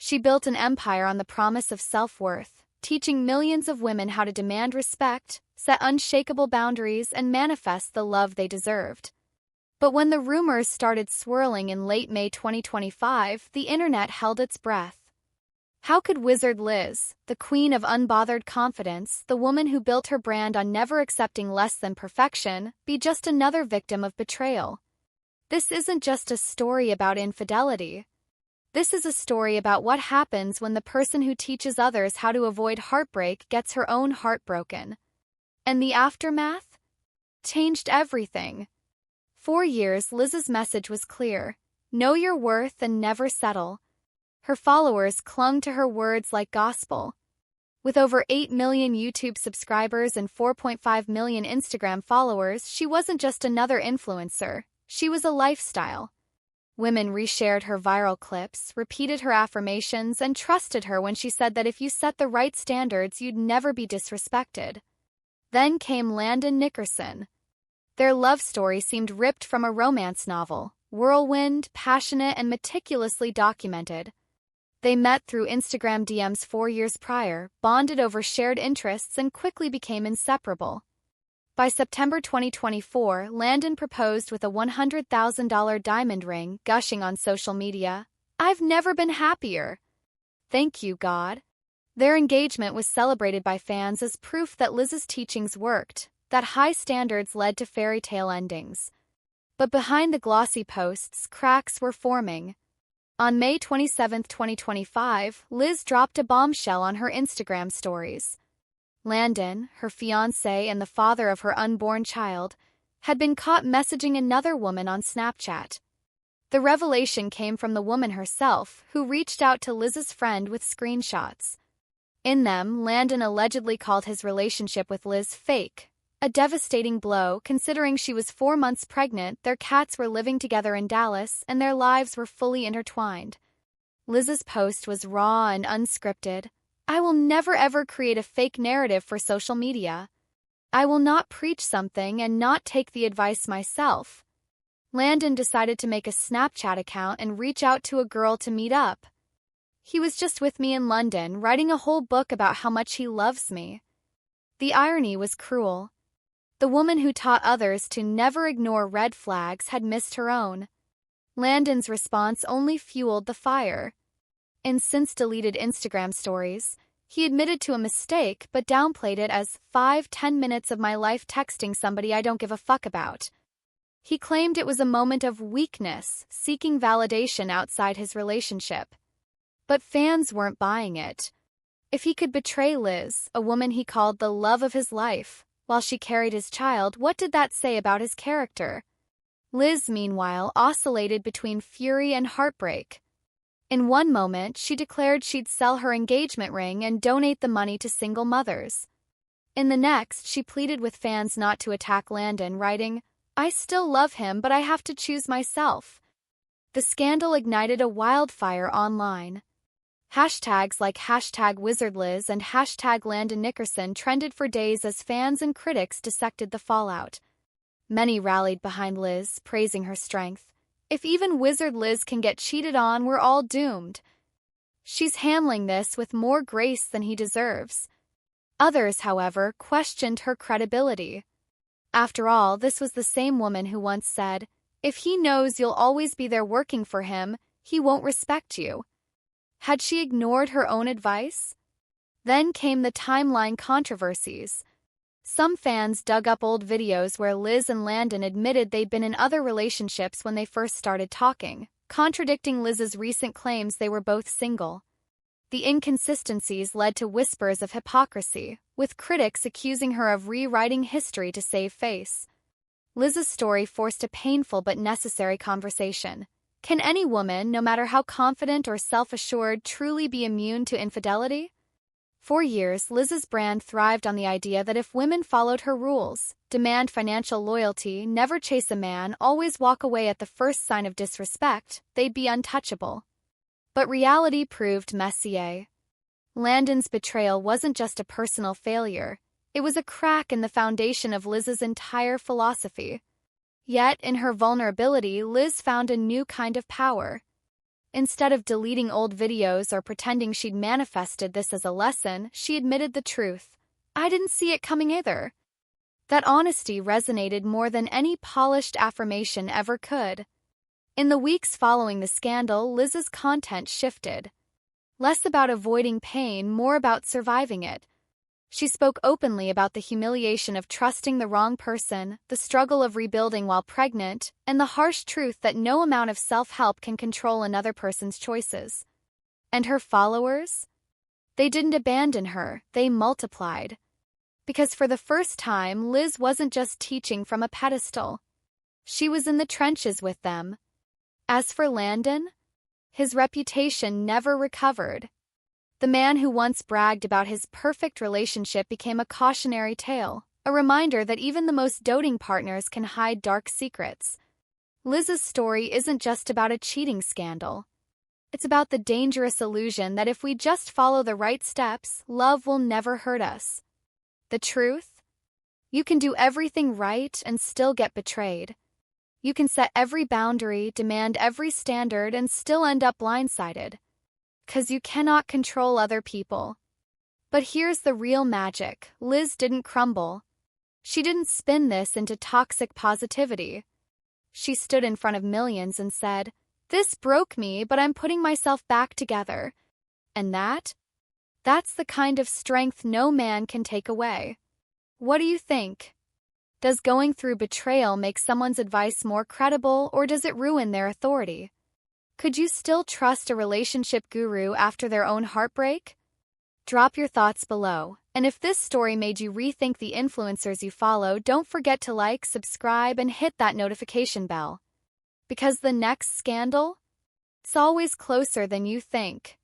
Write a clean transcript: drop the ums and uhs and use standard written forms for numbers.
She built an empire on the promise of self-worth, teaching millions of women how to demand respect, set unshakable boundaries, and manifest the love they deserved. But when the rumors started swirling in late May 2025, the internet held its breath. How could Wizard Liz, the queen of unbothered confidence, the woman who built her brand on never accepting less than perfection, be just another victim of betrayal? This isn't just a story about infidelity. This is a story about what happens when the person who teaches others how to avoid heartbreak gets her own heart broken. And the aftermath? Changed everything. For years, Liz's message was clear: know your worth and never settle. Her followers clung to her words like gospel. With over 8 million YouTube subscribers and 4.5 million Instagram followers, she wasn't just another influencer, she was a lifestyle. Women reshared her viral clips, repeated her affirmations, and trusted her when she said that if you set the right standards, you'd never be disrespected. Then came Landon Nickerson. Their love story seemed ripped from a romance novel, whirlwind, passionate, and meticulously documented. They met through Instagram DMs 4 years prior, bonded over shared interests, and quickly became inseparable. By September 2024, Landon proposed with a $100,000 diamond ring, gushing on social media, "I've never been happier. Thank you, God." Their engagement was celebrated by fans as proof that Liz's teachings worked, that high standards led to fairy tale endings. But behind the glossy posts, cracks were forming. On May 27, 2025, Liz dropped a bombshell on her Instagram stories. Landon, her fiancé and the father of her unborn child, had been caught messaging another woman on Snapchat. The revelation came from the woman herself, who reached out to Liz's friend with screenshots. In them, Landon allegedly called his relationship with Liz fake, a devastating blow considering she was 4 months pregnant, their cats were living together in Dallas, and their lives were fully intertwined. Liz's post was raw and unscripted. "I will never ever create a fake narrative for social media. I will not preach something and not take the advice myself." Landon decided to make a Snapchat account and reach out to a girl to meet up. "He was just with me in London, writing a whole book about how much he loves me." The irony was cruel. The woman who taught others to never ignore red flags had missed her own. Landon's response only fueled the fire. In since-deleted Instagram stories, he admitted to a mistake but downplayed it as 5-10 minutes of my life texting somebody I don't give a fuck about. He claimed it was a moment of weakness, seeking validation outside his relationship. But fans weren't buying it. If he could betray Liz, a woman he called the love of his life, while she carried his child, what did that say about his character? Liz, meanwhile, oscillated between fury and heartbreak. In one moment, she declared she'd sell her engagement ring and donate the money to single mothers. In the next, she pleaded with fans not to attack Landon, writing, "I still love him, but I have to choose myself." The scandal ignited a wildfire online. Hashtags like #WizardLiz and #Landon Nickerson trended for days as fans and critics dissected the fallout. Many rallied behind Liz, praising her strength. "If even Wizard Liz can get cheated on, we're all doomed. She's handling this with more grace than he deserves." Others, however, questioned her credibility. After all, this was the same woman who once said, "If he knows you'll always be there working for him, he won't respect you." Had she ignored her own advice? Then came the timeline controversies. Some fans dug up old videos where Liz and Landon admitted they'd been in other relationships when they first started talking, contradicting Liz's recent claims they were both single. The inconsistencies led to whispers of hypocrisy, with critics accusing her of rewriting history to save face. Liz's story forced a painful but necessary conversation. Can any woman, no matter how confident or self-assured, truly be immune to infidelity? For years, Liz's brand thrived on the idea that if women followed her rules, demand financial loyalty, never chase a man, always walk away at the first sign of disrespect, they'd be untouchable. But reality proved messier. Landon's betrayal wasn't just a personal failure, it was a crack in the foundation of Liz's entire philosophy. Yet, in her vulnerability, Liz found a new kind of power. Instead of deleting old videos or pretending she'd manifested this as a lesson, she admitted the truth. I didn't see it coming either. That honesty resonated more than any polished affirmation ever could. In the weeks following the scandal, Liz's content shifted. Less about avoiding pain, more about surviving it. She spoke openly about the humiliation of trusting the wrong person, the struggle of rebuilding while pregnant, and the harsh truth that no amount of self-help can control another person's choices. And her followers? They didn't abandon her, they multiplied. Because for the first time, Liz wasn't just teaching from a pedestal. She was in the trenches with them. As for Landon, his reputation never recovered. The man who once bragged about his perfect relationship became a cautionary tale, a reminder that even the most doting partners can hide dark secrets. Liz's story isn't just about a cheating scandal. It's about the dangerous illusion that if we just follow the right steps, love will never hurt us. The truth? You can do everything right and still get betrayed. You can set every boundary, demand every standard, and still end up blindsided. 'Cause you cannot control other people. But here's the real magic. Liz didn't crumble. She didn't spin this into toxic positivity. She stood in front of millions and said, "This broke me, but I'm putting myself back together." And that's the kind of strength no man can take away. What do you think? Does going through betrayal make someone's advice more credible, or does it ruin their authority? Could you still trust a relationship guru after their own heartbreak? Drop your thoughts below, and if this story made you rethink the influencers you follow, don't forget to like, subscribe, and hit that notification bell. Because the next scandal? It's always closer than you think.